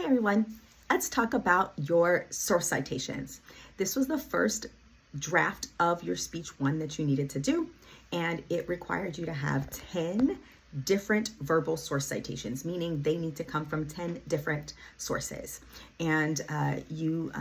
Hi everyone, let's talk about your source citations. This was the first draft of your speech one that you needed to do, and it required you to have 10 different verbal source citations, meaning they need to come from 10 different sources, and you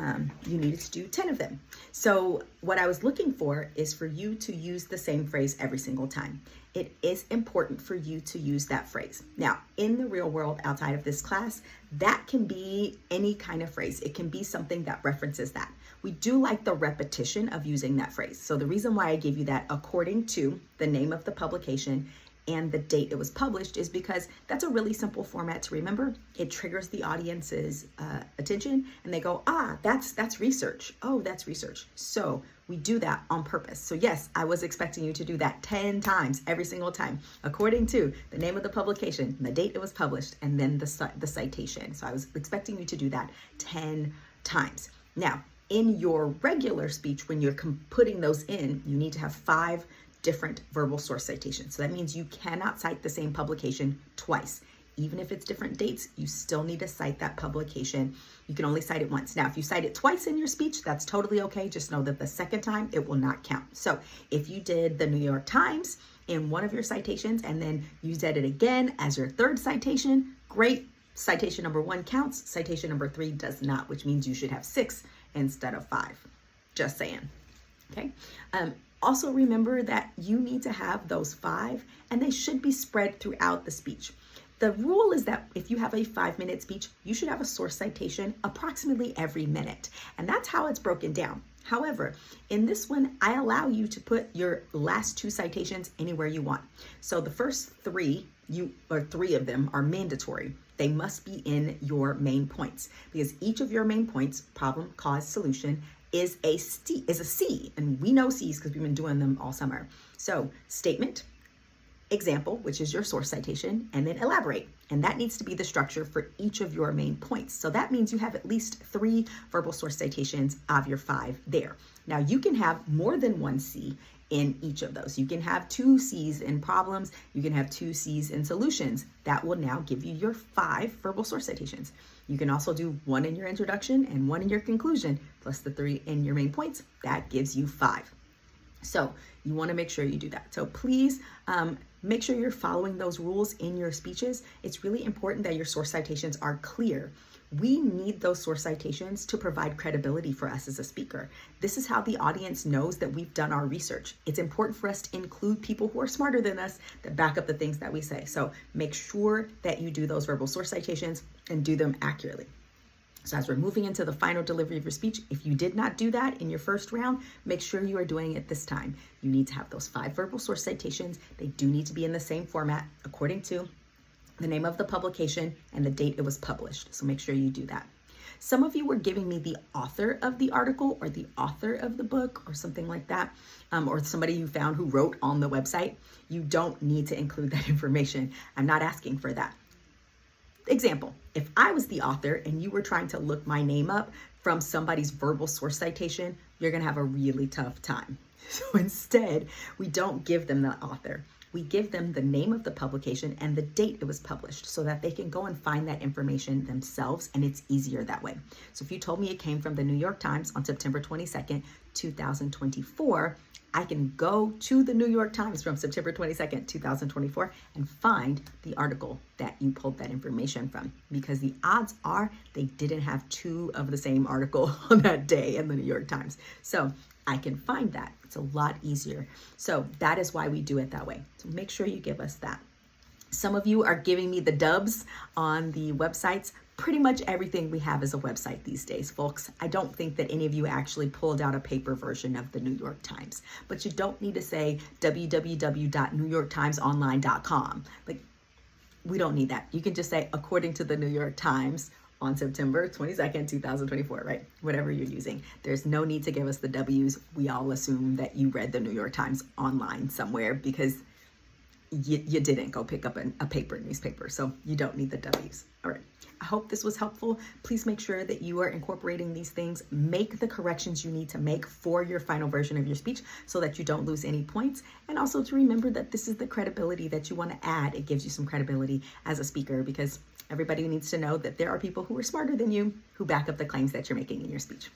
needed to do 10 of them. So what I was looking for is for you to use the same phrase every single time. It is important for you to use that phrase. Now, in the real world outside of this class, that can be any kind of phrase. It can be something that references that. We do like the repetition of using that phrase. So the reason why I gave you that according to the name of the publication and the date it was published is because that's a really simple format to remember. It triggers the audience's attention and they go, that's research. Oh, that's research. So we do that on purpose. So yes, I was expecting you to do that 10 times every single time, according to the name of the publication, the date it was published, and then the citation. So I was expecting you to do that 10 times. Now, in your regular speech, when you're putting those in, you need to have 5 different verbal source citations. So that means you cannot cite the same publication twice. Even if it's different dates, you still need to cite that publication. You can only cite it once. Now, if you cite it twice in your speech, that's totally okay. Just know that the second time it will not count. So if you did the New York Times in one of your citations and then you did it again as your third citation, great. Citation number 1 counts. Citation number 3 does not, which means you should have 6 instead of 5. Just saying. Okay. Also remember that you need to have those 5 and they should be spread throughout the speech. The rule is that if you have a 5-minute speech, you should have a source citation approximately every minute. And that's how it's broken down. However, in this one, I allow you to put your last 2 citations anywhere you want. So the first 3 of them are mandatory. They must be in your main points because each of your main points, problem, cause, solution, is a C, and we know C's because we've been doing them all summer. So statement, example, which is your source citation, and then elaborate. And that needs to be the structure for each of your main points. So that means you have at least 3 verbal source citations of your 5 there. Now you can have more than 1 C in each of those. You can have 2 C's in problems. You can have 2 C's in solutions. That will now give you your 5 verbal source citations. You can also do 1 in your introduction and 1 in your conclusion, plus the 3 in your main points. That gives you 5. So you want to make sure you do that. So please make sure you're following those rules in your speeches. It's really important that your source citations are clear. We need those source citations to provide credibility for us as a speaker. This is how the audience knows that we've done our research. It's important for us to include people who are smarter than us that back up the things that we say. So make sure that you do those verbal source citations and do them accurately. So as we're moving into the final delivery of your speech, if you did not do that in your first round, make sure you are doing it this time. You need to have those 5 verbal source citations. They do need to be in the same format according to the name of the publication and the date it was published. So make sure you do that. Some of you were giving me the author of the article or the author of the book or something like that, or somebody you found who wrote on the website. You don't need to include that information. I'm not asking for that. Example, if I was the author and you were trying to look my name up from somebody's verbal source citation, you're going to have a really tough time. So instead, we don't give them the author. We give them the name of the publication and the date it was published so that they can go and find that information themselves, and it's easier that way. So if you told me it came from the New York Times on September 22nd, 2024, I can go to the New York Times from September 22nd, 2024 and find the article that you pulled that information from, because the odds are they didn't have 2 of the same article on that day in the New York Times. So I can find that. It's a lot easier. So that is why we do it that way. So make sure you give us that. Some of you are giving me the dubs on the websites. Pretty much everything we have is a website these days, folks. I don't think that any of you actually pulled out a paper version of the New York Times, but you don't need to say www.newyorktimesonline.com. Like, we don't need that. You can just say, according to the New York Times on September 22nd, 2024, right? Whatever you're using. There's no need to give us the W's. We all assume that you read the New York Times online somewhere because you didn't go pick up a newspaper. So you don't need the W's. All right. I hope this was helpful. Please make sure that you are incorporating these things. Make the corrections you need to make for your final version of your speech so that you don't lose any points. And also to remember that this is the credibility that you want to add. It gives you some credibility as a speaker because Everybody needs to know that there are people who are smarter than you who back up the claims that you're making in your speech.